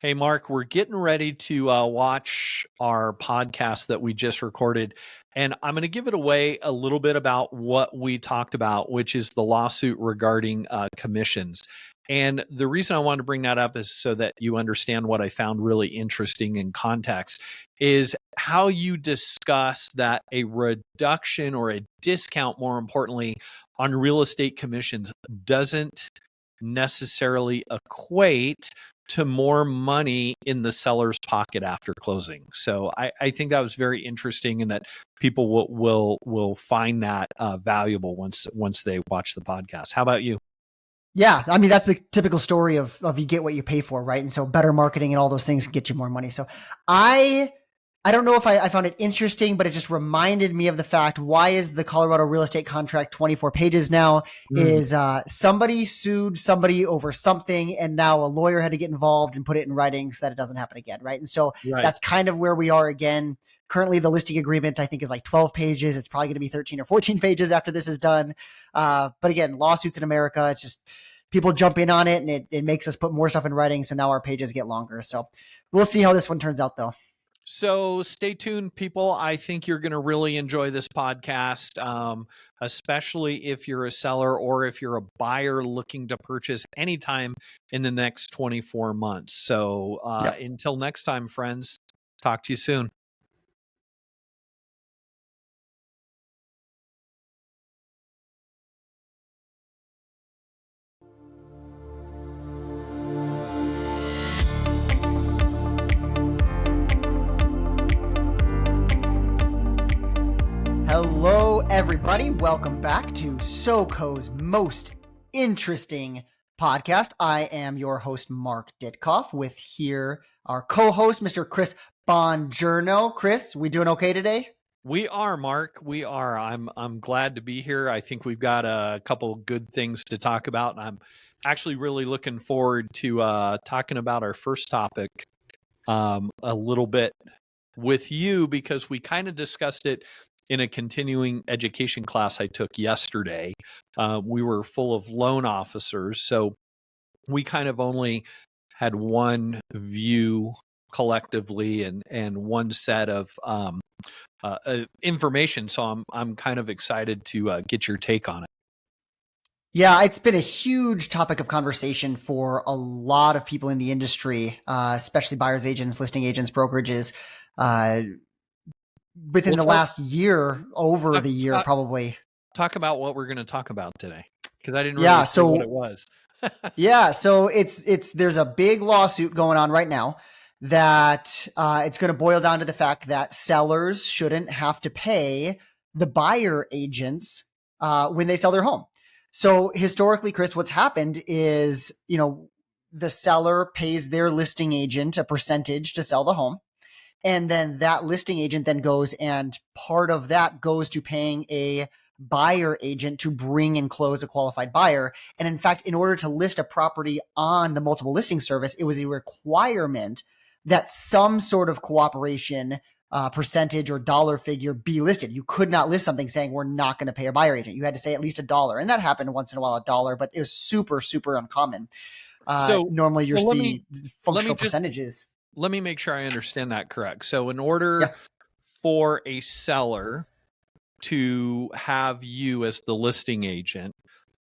Hey, Mark, we're getting ready to watch our podcast that we just recorded. And I'm going to give it away a little bit about what we talked about, which is the lawsuit regarding commissions. And the reason I wanted to bring that up is so that you understand what I found really interesting in context is how you discuss that a reduction or a discount, more importantly, on real estate commissions doesn't necessarily equate to more money in the seller's pocket after closing. So I think that was very interesting, and that people will find that valuable once they watch the podcast. How about you? Yeah, I mean, that's the typical story of you get what you pay for, right? And so better marketing and all those things get you more money. So I don't know if I found it interesting, but it just reminded me of the fact, why is the Colorado real estate contract 24 pages now? Is somebody sued somebody over something, and now a lawyer had to get involved and put it in writing so that it doesn't happen again, right? And so that's kind of where we are again. Currently, the listing agreement, I think, is like 12 pages. It's probably going to be 13 or 14 pages after this is done. But again, lawsuits in America, it's just people jump in on it, and it makes us put more stuff in writing. So now our pages get longer. So we'll see how this one turns out, though. So stay tuned, people. I think you're going to really enjoy this podcast, especially if you're a seller or if you're a buyer looking to purchase anytime in the next 24 months. So Until next time, friends, talk to you soon. Hello, everybody. Welcome back to SoCo's most interesting podcast. I am your host, Mark Ditkof, with here our co-host, Mr. Chris Bongirno. Chris, we doing okay today? We are, Mark. We are. I'm glad to be here. I think we've got a couple good things to talk about, and I'm actually really looking forward to talking about our first topic a little bit with you, because we kind of discussed it in a continuing education class I took yesterday. We were full of loan officers, so we kind of only had one view collectively and one set of information. So I'm kind of excited to get your take on it. Yeah, it's been a huge topic of conversation for a lot of people in the industry, especially buyers agents, listing agents, brokerages. Within the last year, over the year, probably. Talk about what we're going to talk about today, because I didn't really see what it was. Yeah, so there's a big lawsuit going on right now that it's going to boil down to the fact that sellers shouldn't have to pay the buyer agents when they sell their home. So historically, Chris, what's happened is, the seller pays their listing agent a percentage to sell the home. And then that listing agent then goes, and part of that goes to paying a buyer agent to bring and close a qualified buyer. And in fact, in order to list a property on the multiple listing service, it was a requirement that some sort of cooperation percentage or dollar figure be listed. You could not list something saying we're not going to pay a buyer agent. You had to say at least $1. And that happened once in a while, $1, but it was super, super uncommon. Normally you see functional percentages. Let me make sure I understand that correct. So in order for a seller to have you as the listing agent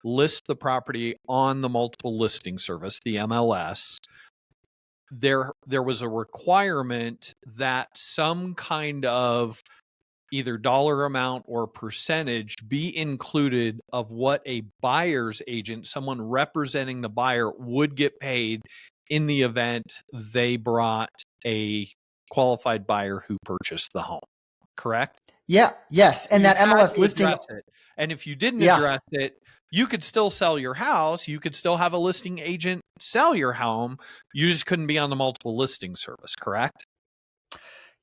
list the property on the multiple listing service, the MLS, there was a requirement that some kind of either dollar amount or percentage be included of what a buyer's agent, someone representing the buyer, would get paid in the event they brought a qualified buyer who purchased the home. Correct? Yeah. Yes. And that MLS listing. And if you didn't address it, you could still sell your house. You could still have a listing agent sell your home. You just couldn't be on the multiple listing service. Correct?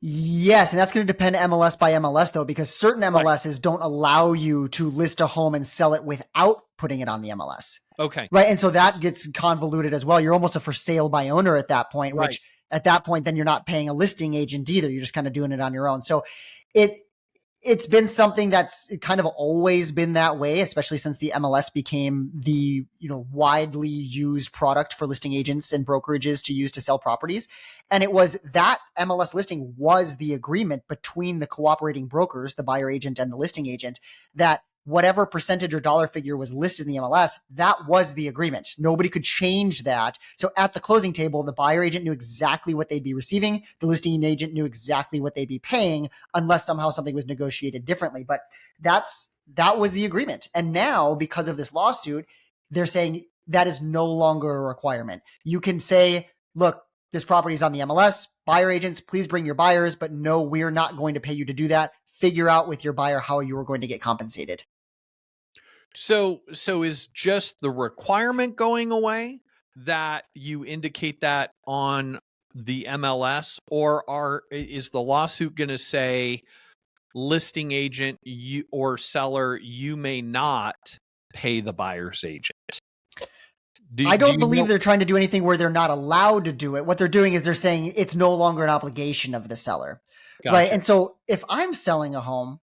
Yes, and that's going to depend MLS by MLS, though, because certain MLSs don't allow you to list a home and sell it without putting it on the MLS. Okay. Right. And so that gets convoluted as well. You're almost a for sale by owner at that point, Right. which at that point, then you're not paying a listing agent either. You're just kind of doing it on your own. So it it's been something that's kind of always been that way, especially since the MLS became the, widely used product for listing agents and brokerages to use to sell properties. And it was that MLS listing was the agreement between the cooperating brokers, the buyer agent and the listing agent, that whatever percentage or dollar figure was listed in the MLS, that was the agreement. Nobody could change that. So at the closing table, the buyer agent knew exactly what they'd be receiving. The listing agent knew exactly what they'd be paying, unless somehow something was negotiated differently. But that was the agreement. And now, because of this lawsuit, they're saying that is no longer a requirement. You can say, look, this property is on the MLS. Buyer agents, please bring your buyers, but no, we're not going to pay you to do that. Figure out with your buyer how you are going to get compensated. So is just the requirement going away that you indicate that on the MLS, or is the lawsuit going to say listing agent or seller, you may not pay the buyer's agent? I don't believe they're trying to do anything where they're not allowed to do it. What they're doing is they're saying it's no longer an obligation of the seller. Gotcha. Right. And so if I'm selling a home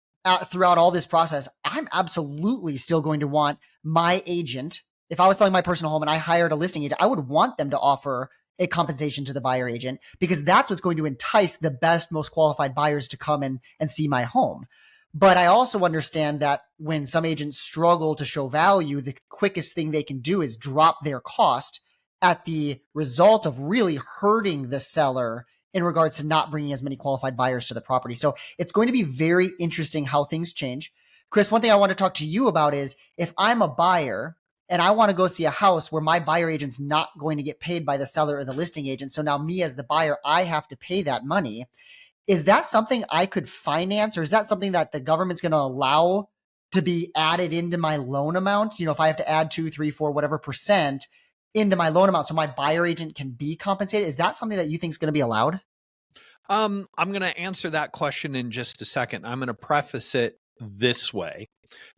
throughout all this process, I'm absolutely still going to want my agent. If I was selling my personal home and I hired a listing agent, I would want them to offer a compensation to the buyer agent, because that's what's going to entice the best, most qualified buyers to come and see my home. But I also understand that when some agents struggle to show value, the quickest thing they can do is drop their cost at the result of really hurting the seller in regards to not bringing as many qualified buyers to the property. So it's going to be very interesting how things change. Chris, one thing I want to talk to you about is if I'm a buyer and I want to go see a house where my buyer agent's not going to get paid by the seller or the listing agent, so now me as the buyer, I have to pay that money. Is that something I could finance, or is that something that the government's going to allow to be added into my loan amount? If I have to add 2, 3, 4, whatever percent into my loan amount so my buyer agent can be compensated. Is that something that you think is going to be allowed? I'm going to answer that question in just a second. I'm going to preface it this way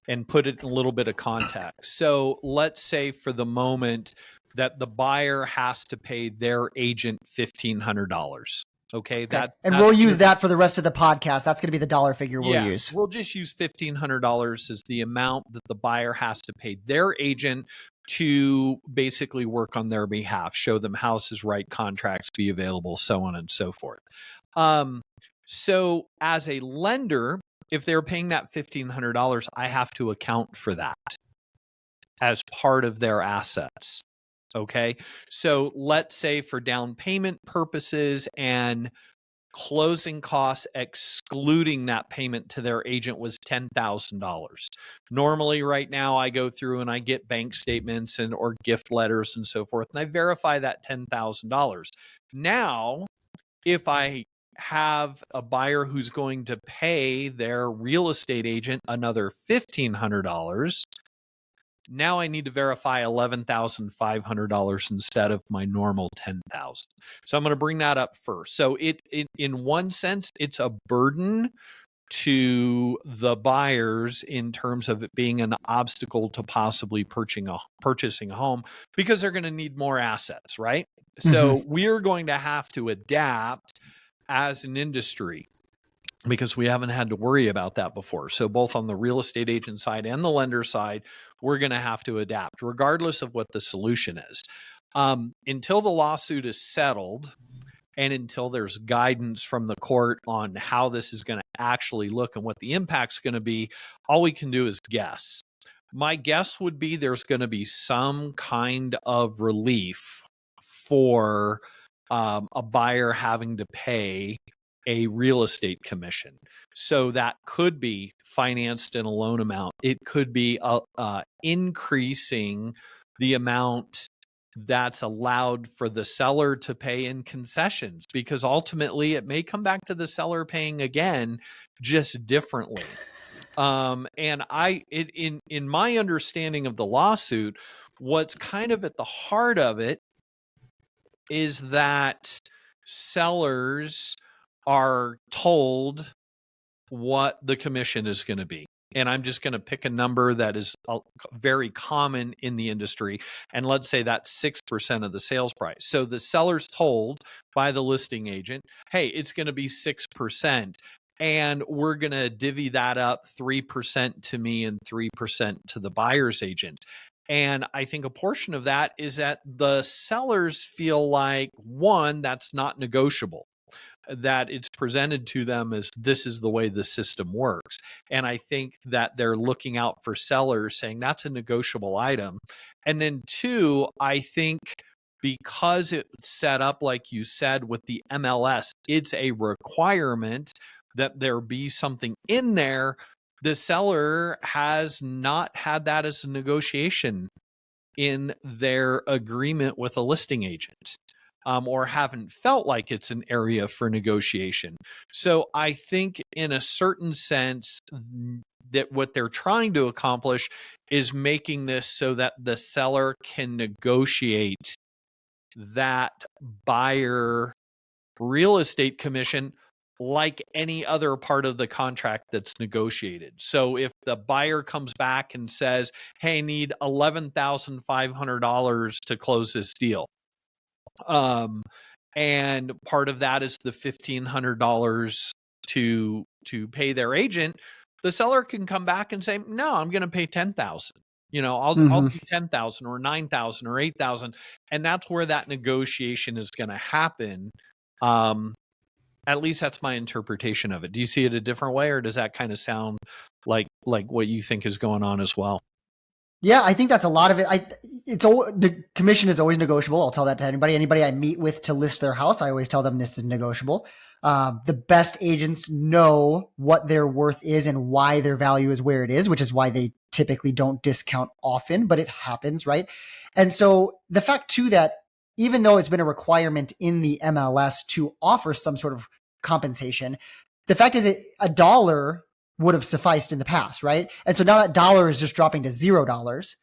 and put it in a little bit of context. So let's say for the moment that the buyer has to pay their agent $1,500. Okay. And we'll use that for the rest of the podcast. That's going to be the dollar figure we'll use. We'll just use $1,500 as the amount that the buyer has to pay their agent to basically work on their behalf, show them houses, write contracts, be available, so on and so forth. So as a lender, if they're paying that $1,500, I have to account for that as part of their assets. Okay. So let's say for down payment purposes and closing costs, excluding that payment to their agent, was $10,000. Normally right now I go through and I get bank statements or gift letters and so forth, and I verify that $10,000. Now, if I have a buyer who's going to pay their real estate agent another $1,500, now I need to verify $11,500 instead of my normal $10,000. So I'm going to bring that up first. So it in one sense, it's a burden to the buyers in terms of it being an obstacle to possibly purchasing a home, because they're going to need more assets, right? So we're going to have to adapt as an industry, because we haven't had to worry about that before. So both on the real estate agent side and the lender side, we're going to have to adapt regardless of what the solution is. Until the lawsuit is settled and until there's guidance from the court on how this is going to actually look and what the impact's going to be, all we can do is guess. My guess would be there's going to be some kind of relief for a buyer having to pay a real estate commission. So that could be financed in a loan amount. It could be increasing the amount that's allowed for the seller to pay in concessions, because ultimately it may come back to the seller paying again, just differently. And in my understanding of the lawsuit, what's kind of at the heart of it is that sellers are told what the commission is going to be. And I'm just going to pick a number that is very common in the industry. And let's say that's 6% of the sales price. So the seller's told by the listing agent, hey, it's going to be 6%. and we're going to divvy that up 3% to me and 3% to the buyer's agent. And I think a portion of that is that the sellers feel like, one, that's not negotiable, that it's presented to them as this is the way the system works. And I think that they're looking out for sellers saying that's a negotiable item. And then two, I think because it's set up, like you said, with the MLS, it's a requirement that there be something in there. The seller has not had that as a negotiation in their agreement with a listing agent, or haven't felt like it's an area for negotiation. So I think in a certain sense that what they're trying to accomplish is making this so that the seller can negotiate that buyer real estate commission like any other part of the contract that's negotiated. So if the buyer comes back and says, hey, need $11,500 to close this deal, and part of that is the $1,500 to pay their agent, the seller can come back and say, no, I'm going to pay 10,000. I'll do 10,000 or 9,000 or 8,000. And that's where that negotiation is going to happen. At least that's my interpretation of it. Do you see it a different way, or does that kind of sound like what you think is going on as well? Yeah, I think that's a lot of it. The commission is always negotiable. I'll tell that to anybody. Anybody I meet with to list their house, I always tell them this is negotiable. The best agents know what their worth is and why their value is where it is, which is why they typically don't discount often, but it happens, right? And so the fact too that even though it's been a requirement in the MLS to offer some sort of compensation, the fact is $1 would have sufficed in the past, right? And so now that dollar is just dropping to $0.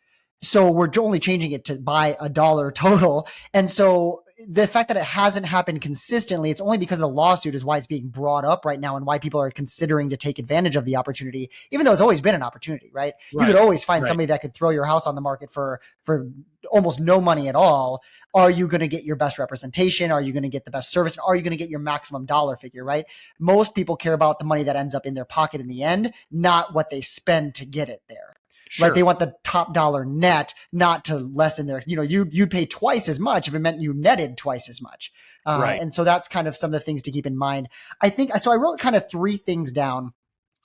So we're only changing it to by $1 total. And so the fact that it hasn't happened consistently, it's only because of the lawsuit is why it's being brought up right now and why people are considering to take advantage of the opportunity, even though it's always been an opportunity, right? You could always find somebody that could throw your house on the market for almost no money at all. Are you going to get your best representation? Are you going to get the best service? Are you going to get your maximum dollar figure, right? Most people care about the money that ends up in their pocket in the end, not what they spend to get it there. Sure. Right? They want the top dollar net, not to lessen their, you'd pay twice as much if it meant you netted twice as much. Right. And so that's kind of some of the things to keep in mind. I wrote kind of 3 things down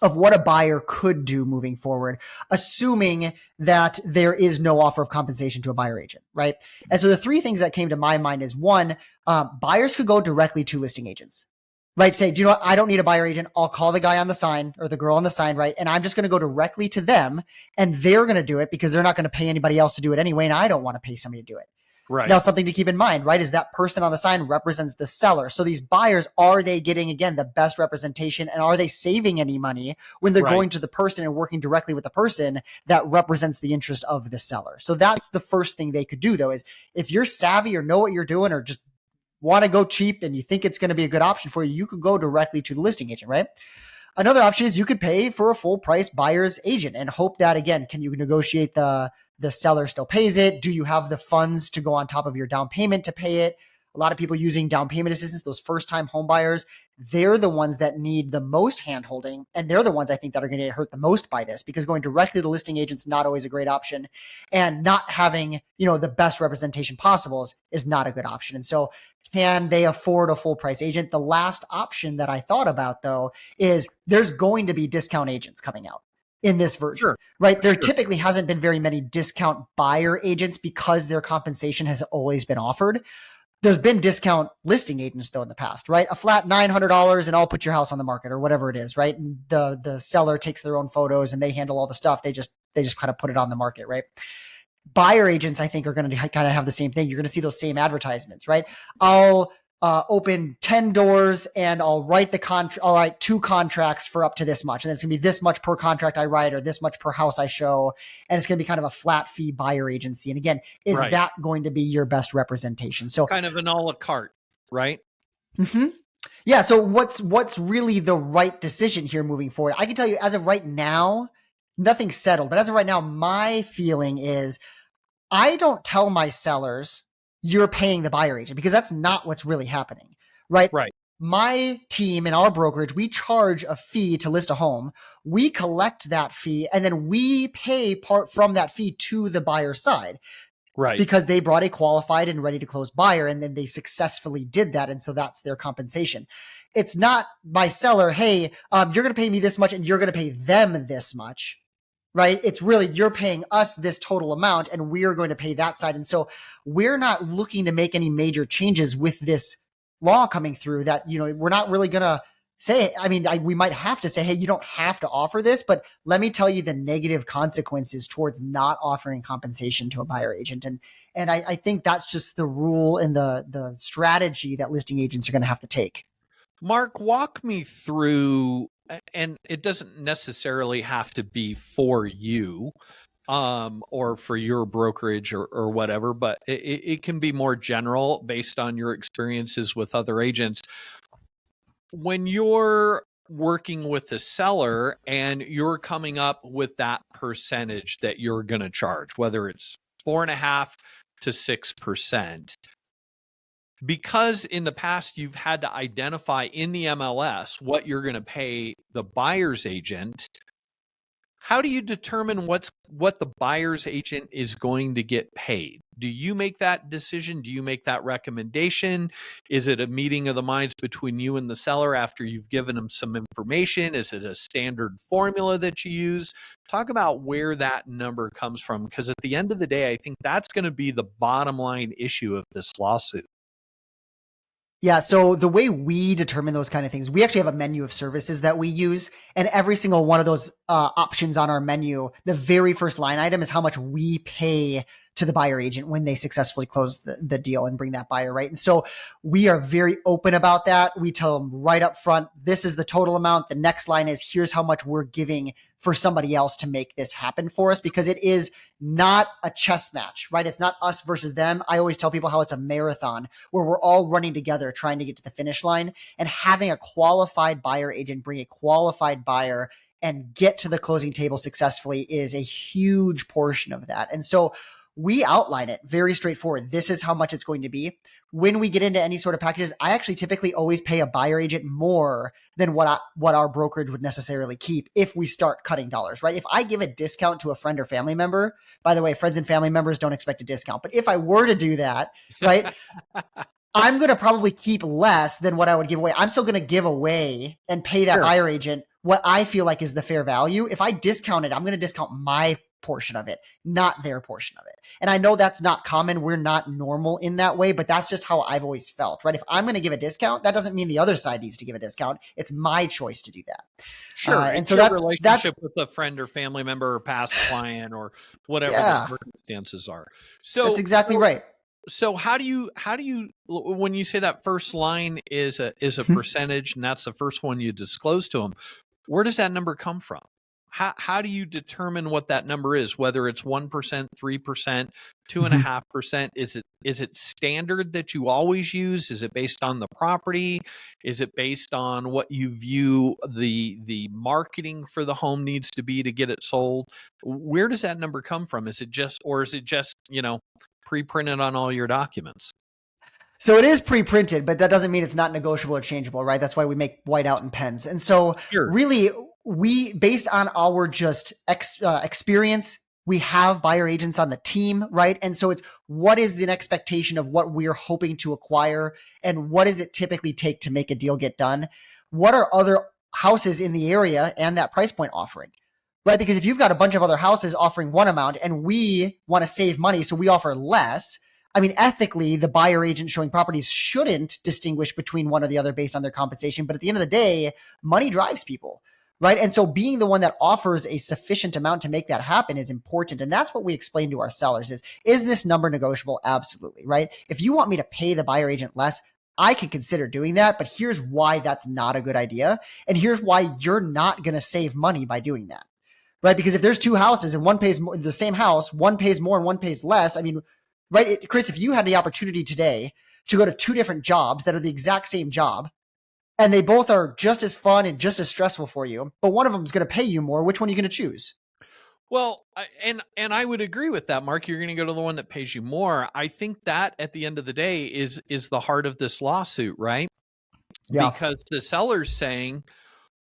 of what a buyer could do moving forward, assuming that there is no offer of compensation to a buyer agent, right? And so the 3 things that came to my mind is 1, buyers could go directly to listing agents, right? Say, do you know what? I don't need a buyer agent. I'll call the guy on the sign or the girl on the sign, right? And I'm just going to go directly to them and they're going to do it because they're not going to pay anybody else to do it anyway. And I don't want to pay somebody to do it. Right. Now, something to keep in mind, right, is that person on the sign represents the seller. So these buyers, are they getting, again, the best representation, and are they saving any money when they're going to the person and working directly with the person that represents the interest of the seller? So that's the first thing they could do, though, is if you're savvy or know what you're doing or just want to go cheap and you think it's going to be a good option for you, you could go directly to the listing agent, right? Another option is you could pay for a full price buyer's agent and hope that, again, can you negotiate the seller still pays it? Do you have the funds to go on top of your down payment to pay it? A lot of people using down payment assistance, those first-time home buyers, they're the ones that need the most hand-holding, and they're the ones I think that are going to get hurt the most by this, because going directly to listing agents not always a great option, and not having the best representation possible is not a good option. And so can they afford a full-price agent? The last option that I thought about, though, is there's going to be discount agents coming out in this version, right? There typically hasn't been very many discount buyer agents because their compensation has always been offered. There's been discount listing agents though in the past, right? A flat $900 and I'll put your house on the market or whatever it is, right? And the seller takes their own photos and they handle all the stuff. They just kind of put it on the market, right? Buyer agents, I think, are going to kind of have the same thing. You're going to see those same advertisements, right? I'll open 10 doors and I'll write I'll write 2 contracts for up to this much. And it's going to be this much per contract I write or this much per house I show. And it's going to be kind of a flat fee buyer agency. And again, is that going to be your best representation? So kind of an a la carte, right? Mm-hmm. Yeah. So what's really the right decision here moving forward? I can tell you as of right now, nothing's settled. But as of right now, my feeling is I don't tell my sellers you're paying the buyer agent, because that's not what's really happening, right? Right. my team and our brokerage, we charge a fee to list a home. We collect that fee and then we pay part from that fee to the buyer side. Right. Because they brought a qualified and ready to close buyer and then they successfully did that. And so that's their compensation. It's not my seller, hey, you're going to pay me this much and you're going to pay them this much, right? It's really, you're paying us this total amount and we're going to pay that side. And so we're not looking to make any major changes with this law coming through that, we're not really going to say, we might have to say, hey, you don't have to offer this, but let me tell you the negative consequences towards not offering compensation to a buyer agent. And I think that's just the rule and the strategy that listing agents are going to have to take. Mark, walk me through, and it doesn't necessarily have to be for you or for your brokerage or whatever, but it can be more general based on your experiences with other agents. When you're working with the seller and you're coming up with that percentage that you're going to charge, whether it's 4.5% to 6%, because in the past you've had to identify in the MLS what you're going to pay the buyer's agent, how do you determine what the buyer's agent is going to get paid? Do you make that decision? Do you make that recommendation? Is it a meeting of the minds between you and the seller after you've given them some information? Is it a standard formula that you use? Talk about where that number comes from, because at the end of the day, I think that's going to be the bottom line issue of this lawsuit. Yeah, so the way we determine those kind of things, we actually have a menu of services that we use, and every single one of those options on our menu, the very first line item is how much we pay to the buyer agent when they successfully close the deal and bring that buyer, right? And so we are very open about that. We tell them right up front, this is the total amount. The next line is, here's how much we're giving for somebody else to make this happen for us, because it is not a chess match, right? It's not us versus them. I always tell people how it's a marathon where we're all running together trying to get to the finish line, and having a qualified buyer agent bring a qualified buyer and get to the closing table successfully is a huge portion of that. And so we outline it very straightforward. This is how much it's going to be. When we get into any sort of packages, I actually typically always pay a buyer agent more than what our brokerage would necessarily keep if we start cutting dollars, right? If I give a discount to a friend or family member, by the way, friends and family members don't expect a discount, but if I were to do that, right, I'm going to probably keep less than what I would give away. I'm still going to give away and pay that buyer agent what I feel like is the fair value. If I discount it, I'm going to discount my portion of it, not their portion of it. And I know that's not common. We're not normal in that way, but that's just how I've always felt, right? If I'm going to give a discount, that doesn't mean the other side needs to give a discount. It's my choice to do that. Sure. And so your that's relationship with a friend or family member or past client or whatever the circumstances are. So that's exactly right. So how do you, when you say that first line is a percentage and that's the first one you disclose to them, where does that number come from? How do you determine what that number is, whether it's 1%, 3%, 2.5%? Is it standard that you always use? Is it based on the property? Is it based on what you view the marketing for the home needs to be to get it sold? Where does that number come from? Is it just pre-printed on all your documents? So it is pre-printed, but that doesn't mean it's not negotiable or changeable, right? That's why we make whiteout and pens. And so really, we, based on our just experience, we have buyer agents on the team, right? And so it's, what is the expectation of what we're hoping to acquire, and what does it typically take to make a deal get done? What are other houses in the area and that price point offering, right? Because if you've got a bunch of other houses offering one amount and we want to save money, so we offer less, I mean, ethically, the buyer agent showing properties shouldn't distinguish between one or the other based on their compensation. But at the end of the day, money drives people, right? And so being the one that offers a sufficient amount to make that happen is important. And that's what we explain to our sellers is this number negotiable? Absolutely, right? If you want me to pay the buyer agent less, I could consider doing that, but here's why that's not a good idea. And here's why you're not going to save money by doing that, right? Because if there's two houses and one pays more, the same house, one pays more and one pays less, I mean, right, Chris, if you had the opportunity today to go to two different jobs that are the exact same job, and they both are just as fun and just as stressful for you, but one of them is going to pay you more, which one are you going to choose? Well, and I would agree with that, Mark. You're going to go to the one that pays you more. I think that at the end of the day is the heart of this lawsuit, right? Yeah. because the seller's saying,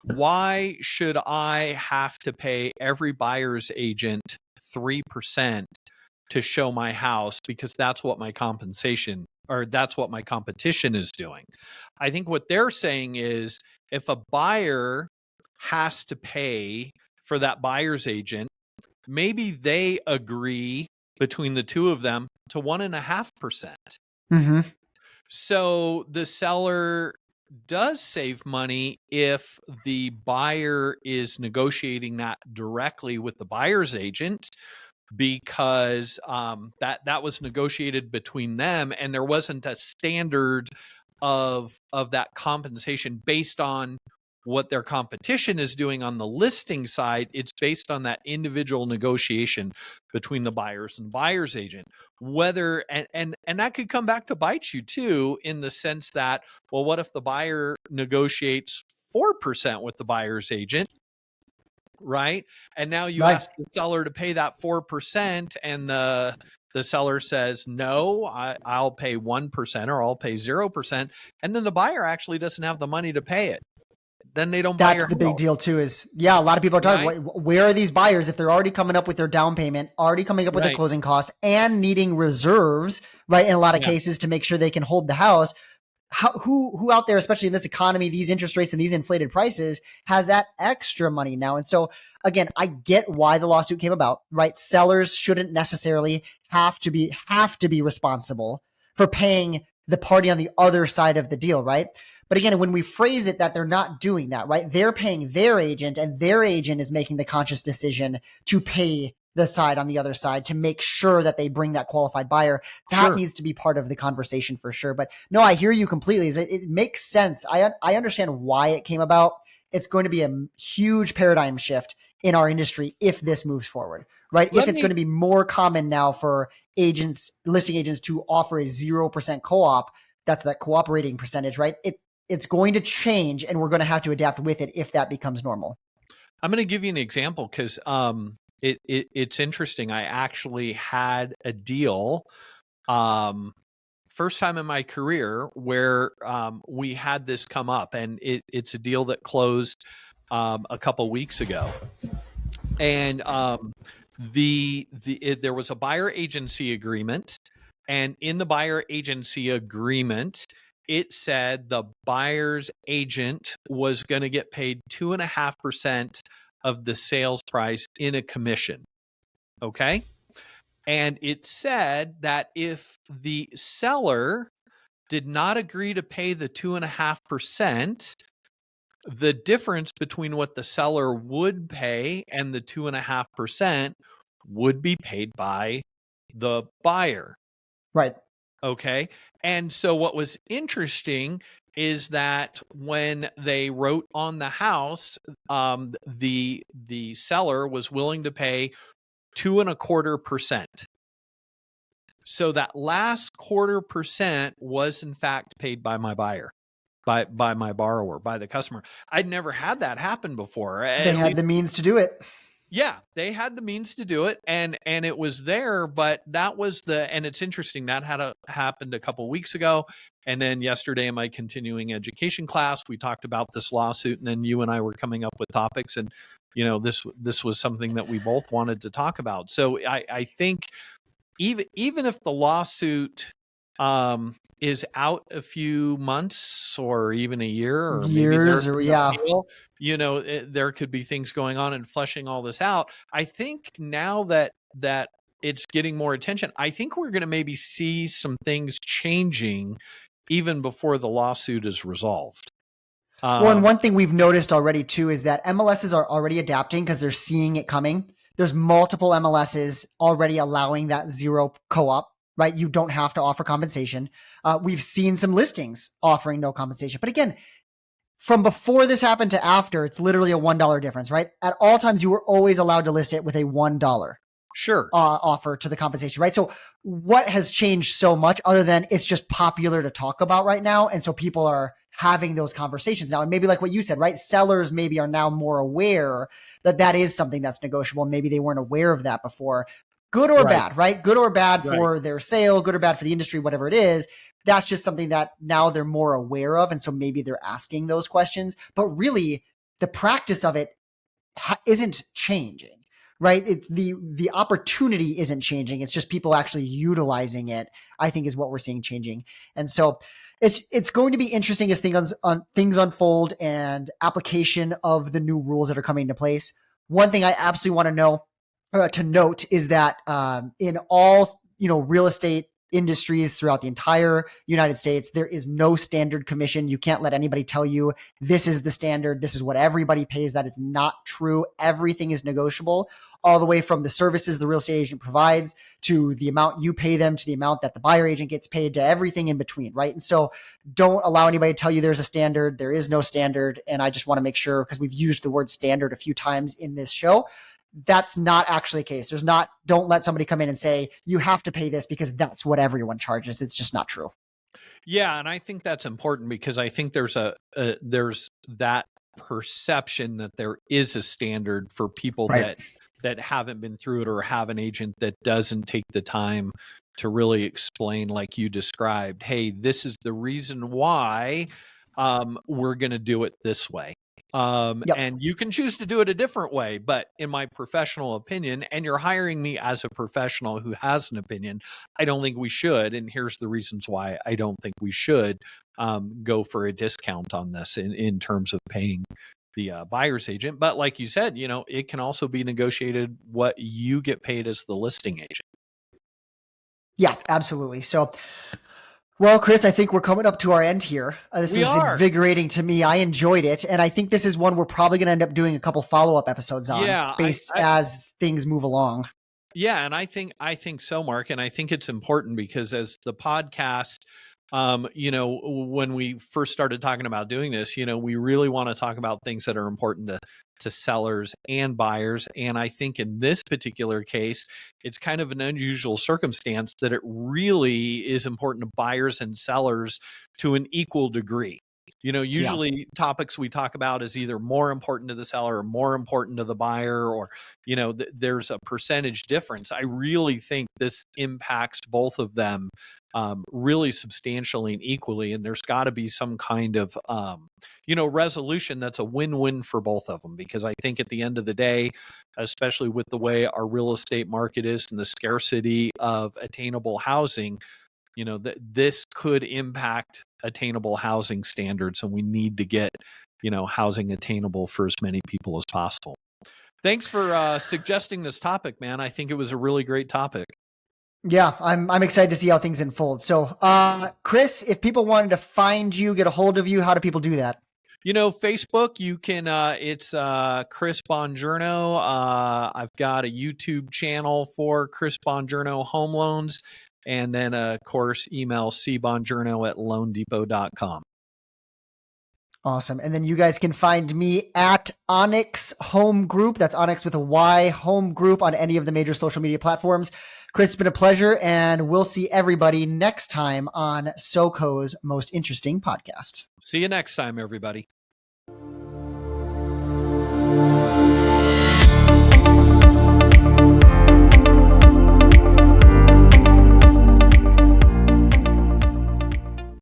why should I have to pay every buyer's agent 3% to show my house, because that's what my compensation, or that's what my competition is doing? I think what they're saying is, if a buyer has to pay for that buyer's agent, maybe they agree between the two of them to 1.5%. Mm-hmm. So the seller does save money if the buyer is negotiating that directly with the buyer's agent, because that was negotiated between them, and there wasn't a standard of that compensation based on what their competition is doing on the listing side. It's based on that individual negotiation between the buyers and buyer's agent. Whether and that could come back to bite you too, in the sense that, well, what if the buyer negotiates 4% with the buyer's agent, right? And now you Right. ask the seller to pay that 4%, and the seller says, no, I'll pay 1%, or I'll pay 0%. And then the buyer actually doesn't have the money to pay it. Then they don't buy That's your the big house, deal too, is a lot of people are talking, right? where are these buyers if they're already coming up with their down payment, already coming up with their Right. closing costs, and needing reserves, right? In a lot of Yeah. cases, to make sure they can hold the house. Who out there, especially in this economy, these interest rates and these inflated prices, has that extra money now? And so again, I get why the lawsuit came about, right? Sellers shouldn't necessarily have to be responsible for paying the party on the other side of the deal, right? But again, when we phrase it that they're not doing that, right? They're paying their agent, and their agent is making the conscious decision to pay the side on the other side to make sure that they bring that qualified buyer. That Sure. needs to be part of the conversation for sure. But no, I hear you completely. It makes sense. I understand why it came about. It's going to be a huge paradigm shift in our industry if this moves forward, right? If it's going to be more common now for listing agents to offer a 0% co-op, that's that cooperating percentage, right? It's going to change, and we're going to have to adapt with it if that becomes normal. I'm going to give you an example, because it's interesting. I actually had a deal, first time in my career, where we had this come up, and it's a deal that closed a couple weeks ago. And there was a buyer agency agreement, and in the buyer agency agreement, it said the buyer's agent was going to get paid 2.5% of the sales price in a commission. Okay. And it said that if the seller did not agree to pay the 2.5%, the difference between what the seller would pay and the 2.5% would be paid by the buyer. Right. Okay. And so what was interesting is that when they wrote on the house, the seller was willing to pay 2.25%. So that last 0.25% was in fact paid by my buyer, by my borrower, by the customer. I'd never had that happen before. They had the means to do it. Yeah, they had the means to do it, and it was there, but that was and it's interesting, that happened a couple weeks ago. And then yesterday in my continuing education class, we talked about this lawsuit, and then you and I were coming up with topics, and this was something that we both wanted to talk about. So I think even if the lawsuit is out a few months or even a year, or years, maybe or yeah, appeal, there could be things going on and fleshing all this out. I think now that it's getting more attention, I think we're going to maybe see some things changing even before the lawsuit is resolved. Well, and one thing we've noticed already too is that MLSs are already adapting because they're seeing it coming. There's multiple MLSs already allowing that zero co-op, right? You don't have to offer compensation. We've seen some listings offering no compensation. But again, from before this happened to after, it's literally a $1 difference, right? At all times, you were always allowed to list it with a $1 sure offer to the compensation, right? So what has changed so much other than it's just popular to talk about right now? And so people are having those conversations now. And maybe like what you said, right? Sellers maybe are now more aware that that is something that's negotiable. And maybe they weren't aware of that before. good or Right. bad, right? Good or bad Right. for their sale, good or bad for the industry, whatever it is. That's just something that now they're more aware of. And so maybe they're asking those questions. But really, the practice of it isn't changing, right? The opportunity isn't changing. It's just people actually utilizing it, I think, is what we're seeing changing. And so it's going to be interesting as things unfold and application of the new rules that are coming into place. One thing I absolutely want to note is that in all real estate industries throughout the entire United States, there is no standard commission. You can't let anybody tell you this is the standard, this is what everybody pays. That is not true. Everything is negotiable, all the way from the services the real estate agent provides to the amount you pay them to the amount that the buyer agent gets paid to everything in between, right? And so don't allow anybody to tell you there's a standard. There is no standard. And I just want to make sure, because we've used the word standard a few times in this show, that's not actually the case. Don't let somebody come in and say, you have to pay this because that's what everyone charges. It's just not true. Yeah. And I think that's important because I think there's that perception that there is a standard for people that haven't been through it or have an agent that doesn't take the time to really explain, like you described, hey, this is the reason why we're going to do it this way. And you can choose to do it a different way, but in my professional opinion, and you're hiring me as a professional who has an opinion, I don't think we should. And here's the reasons why I don't think we should go for a discount on this in terms of paying the buyer's agent. But like you said, it can also be negotiated what you get paid as the listing agent. Yeah, absolutely. So, well, Chris, I think we're coming up to our end here. This was invigorating to me. I enjoyed it. And I think this is one we're probably going to end up doing a couple follow-up episodes on as things move along. Yeah. And I think so, Mark. And I think it's important because as the podcast, when we first started talking about doing this, we really want to talk about things that are important to sellers and buyers. And I think in this particular case, it's kind of an unusual circumstance that it really is important to buyers and sellers to an equal degree. Usually topics we talk about is either more important to the seller or more important to the buyer, or, there's a percentage difference. I really think this impacts both of them really substantially and equally. And there's got to be some kind of, resolution that's a win-win for both of them. Because I think at the end of the day, especially with the way our real estate market is and the scarcity of attainable housing, this could impact attainable housing standards, and we need to get, housing attainable for as many people as possible. Thanks for suggesting this topic, man. I think it was a really great topic. Yeah, I'm excited to see how things unfold. So, Chris, if people wanted to find you, get a hold of you, how do people do that? Facebook, you can, it's Chris Bongirno. I've got a YouTube channel for Chris Bongirno Home Loans. And then, of course, email cbongirno@loandepot.com. Awesome. And then you guys can find me at Onyx Home Group. That's Onyx with a Y, Home Group, on any of the major social media platforms. Chris, it's been a pleasure, and we'll see everybody next time on SoCo's Most Interesting Podcast. See you next time, everybody.